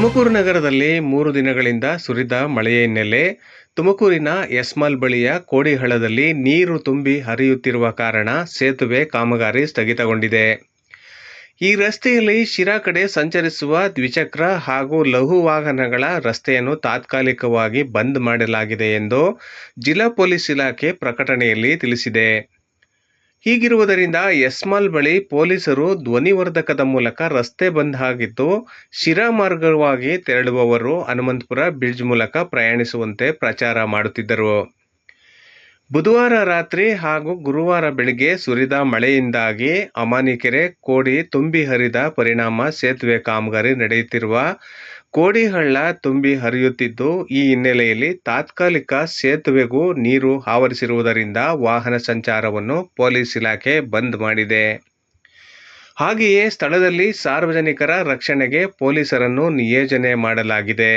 ತುಮಕೂರು ನಗರದಲ್ಲಿ 3 ದಿನಗಳಿಂದ ಸುರಿದ ಮಳೆಯ ಹಿನ್ನೆಲೆ ತುಮಕೂರಿನ ಎಸ್ಮಾಲ್ ಬಳಿಯ ಕೋಡಿಹಳ್ಳದಲ್ಲಿ ನೀರು ತುಂಬಿ ಹರಿಯುತ್ತಿರುವ ಕಾರಣ ಸೇತುವೆ ಕಾಮಗಾರಿ ಸ್ಥಗಿತಗೊಂಡಿದೆ. ಈ ರಸ್ತೆಯಲ್ಲಿ ಶಿರಾ ಕಡೆ ಸಂಚರಿಸುವ ದ್ವಿಚಕ್ರ ಹಾಗೂ ಲಘು ವಾಹನಗಳ ರಸ್ತೆಯನ್ನು ತಾತ್ಕಾಲಿಕವಾಗಿ ಬಂದ್ ಮಾಡಲಾಗಿದೆ ಎಂದು ಜಿಲ್ಲಾ ಪೊಲೀಸ್ ಇಲಾಖೆ ಪ್ರಕಟಣೆಯಲ್ಲಿ ತಿಳಿಸಿದೆ. ಹೀಗಿರುವುದರಿಂದ ಎಸ್ಮಾಲ್ ಬಳಿ ಪೊಲೀಸರು ಧ್ವನಿವರ್ಧಕದ ಮೂಲಕ ರಸ್ತೆ ಬಂದ್ ಆಗಿದ್ದು, ಶಿರಾ ಮಾರ್ಗವಾಗಿ ತೆರಳುವವರು ಹನುಮಂತಪುರ ಬ್ರಿಡ್ಜ್ ಮೂಲಕ ಪ್ರಯಾಣಿಸುವಂತೆ ಪ್ರಚಾರ ಮಾಡುತ್ತಿದ್ದರು. ಬುಧವಾರ ರಾತ್ರಿ ಹಾಗೂ ಗುರುವಾರ ಬೆಳಗ್ಗೆ ಸುರಿದ ಮಳೆಯಿಂದಾಗಿ ಅಮಾನಿಕೆರೆ ಕೋಡಿ ತುಂಬಿ ಹರಿದ ಪರಿಣಾಮ ಸೇತುವೆ ಕಾಮಗಾರಿ ನಡೆಯುತ್ತಿರುವ ಕೋಡಿಹಳ್ಳ ತುಂಬಿ ಹರಿಯುತ್ತಿದ್ದು, ಈ ಹಿನ್ನೆಲೆಯಲ್ಲಿ ತಾತ್ಕಾಲಿಕ ಸೇತುವೆಗೂ ನೀರು ಆವರಿಸಿರುವುದರಿಂದ ವಾಹನ ಸಂಚಾರವನ್ನು ಪೊಲೀಸ್ ಇಲಾಖೆ ಬಂದ್ ಮಾಡಿದೆ. ಹಾಗೆಯೇ ಸ್ಥಳದಲ್ಲಿ ಸಾರ್ವಜನಿಕರ ರಕ್ಷಣೆಗೆ ಪೊಲೀಸರನ್ನು ನಿಯೋಜನೆ ಮಾಡಲಾಗಿದೆ.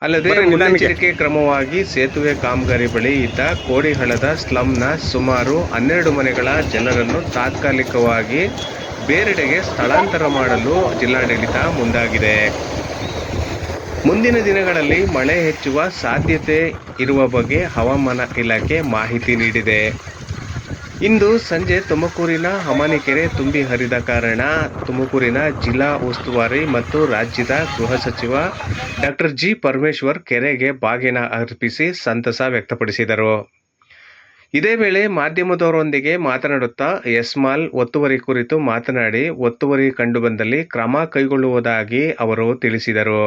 ಅಲ್ಲದೆ ಮುನ್ನೆಚ್ಚರಿಕೆ ಕ್ರಮವಾಗಿ ಸೇತುವೆ ಕಾಮಗಾರಿ ಬಳಿ ಇದ್ದ ಕೋಡಿಹಳ್ಳದ ಸ್ಲಂನ ಸುಮಾರು 12 ಮನೆಗಳ ಜನರನ್ನು ತಾತ್ಕಾಲಿಕವಾಗಿ ಬೇರೆಡೆಗೆ ಸ್ಥಳಾಂತರ ಮಾಡಲು ಜಿಲ್ಲಾಡಳಿತ ಮುಂದಾಗಿದೆ. ಮುಂದಿನ ದಿನಗಳಲ್ಲಿ ಮಳೆ ಹೆಚ್ಚುವ ಸಾಧ್ಯತೆ ಇರುವ ಬಗ್ಗೆ ಹವಾಮಾನ ಇಲಾಖೆ ಮಾಹಿತಿ ನೀಡಿದೆ. ಇಂದು ಸಂಜೆ ತುಮಕೂರಿನ ಅಮಾನಿಕೆರೆ ತುಂಬಿ ಹರಿದ ಕಾರಣ ತುಮಕೂರಿನ ಜಿಲ್ಲಾ ಉಸ್ತುವಾರಿ ಮತ್ತು ರಾಜ್ಯದ ಗೃಹ ಸಚಿವ ಡಾ. ಜಿ. ಪರಮೇಶ್ವರ್ ಕೆರೆಗೆ ಬಾಗಿನ ಅರ್ಪಿಸಿ ಸಂತಸ ವ್ಯಕ್ತಪಡಿಸಿದರು. ಇದೇ ವೇಳೆ ಮಾಧ್ಯಮದವರೊಂದಿಗೆ ಮಾತನಾಡುತ್ತಾ ಎಸ್ಮಾಲ್ ಒತ್ತುವರಿ ಕುರಿತು ಮಾತನಾಡಿ, ಒತ್ತುವರಿ ಕಂಡುಬಂದಲ್ಲಿ ಕ್ರಮ ಕೈಗೊಳ್ಳುವುದಾಗಿ ಅವರು ತಿಳಿಸಿದರು.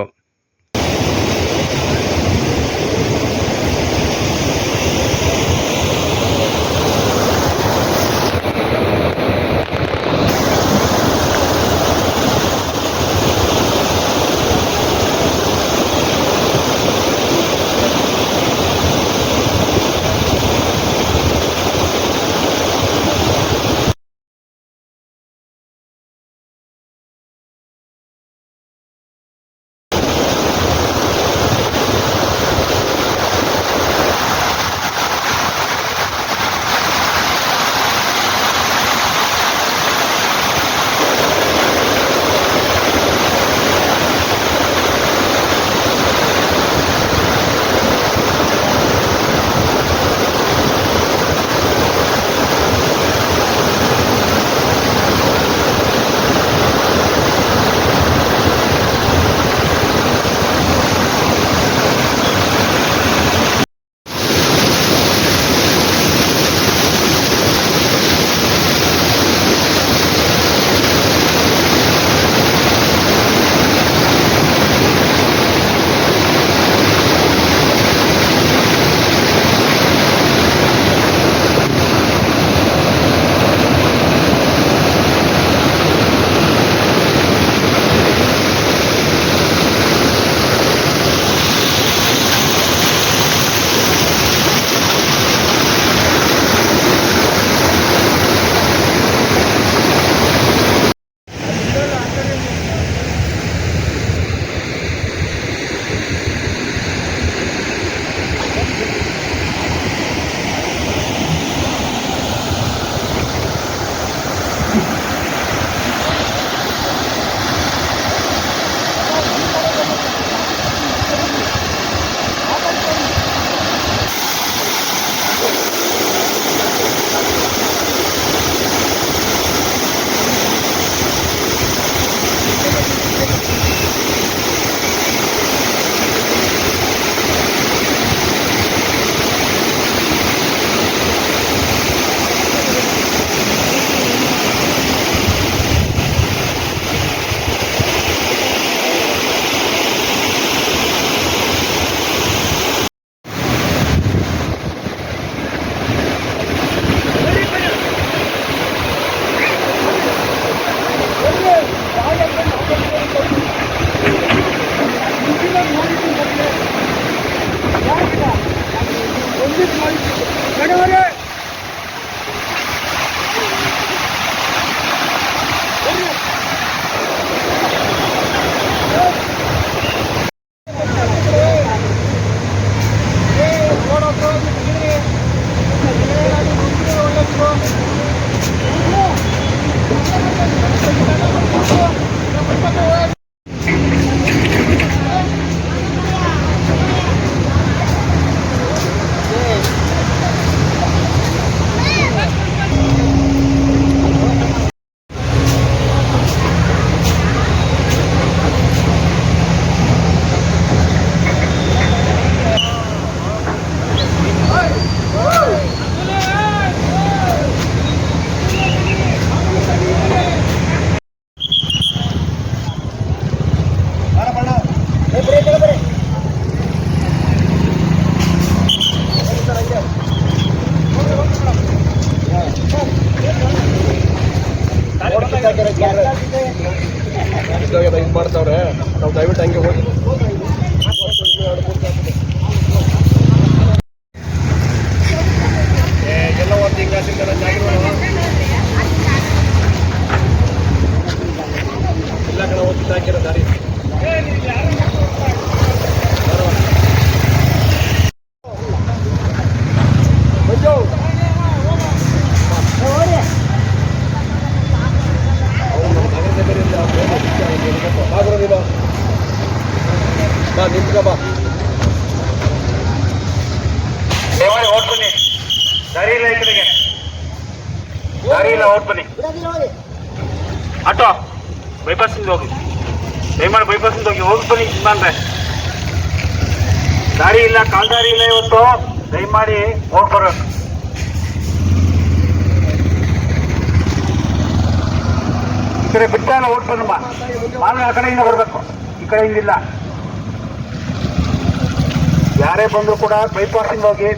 ನಾವು ದಯವಿಟ್ಟು ಹಂಗೆ ಹೋಗಿ ಎಲ್ಲ ಒಂದು ಈಗ ಎಲ್ಲ ಕಡೆ ಹೋಗಿ ಹಾಕಿರೋ ದಾರಿ ನಿಂತ್ಕಬಾ ಓಟ್ ಬನ್ನಿ. ದಾರಿ ಇಲ್ಲ, ಈ ಕಡೆಗೆ ದಾರಿ ಇಲ್ಲ, ಓಟ್ ಬನ್ನಿ. ಆಟೋ ಬೈಪಾಸಿಂದ ಹೋಗಿ, ದಯಮಾಡಿ ಬೈಪಾಸಿಂದ ಹೋಗಿ ಬನ್ನಿ. ಅಂದ್ರೆ ದಾರಿ ಇಲ್ಲ, ಕಾಲ್ ದಾರಿ ಇಲ್ಲ ಇವತ್ತು. ದಯಮಾಡಿ ಓಟ್ ಬರಬೇಕು. ಈ ಕಡೆ ಬಿಟ್ಟ ಎಲ್ಲ ಓಟ್ ಬನ್ನಮ್ಮ. ಮಾನವ ಆ ಕಡೆಯಿಂದ ಬರಬೇಕು, ಈ ಕಡೆಯಿಂದ ಇಲ್ಲ. ಯಾರೇ ಬಂದರೂ ಕೂಡ ಬೈಪಾಸಿಂದ ಹೋಗಿ